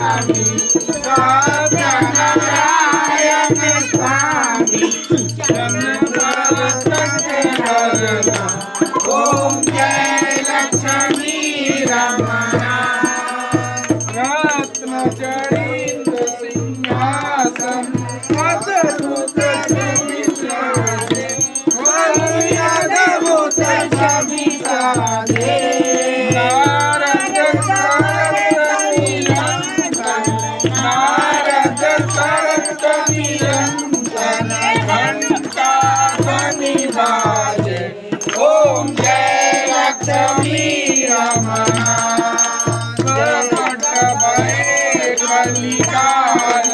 स्वामी सत्यनारायण स्वामी चंद्रवरदा ओम जय लक्ष्मी रमणा रत्न जडित सिंहासन अद्भुत विश्राजे अद्भुत सविसाजे नारद सरत निरंजन घंटा ध्वनि बाजे ओम जय लक्ष्मी रमणा प्रकट भये कलिकाल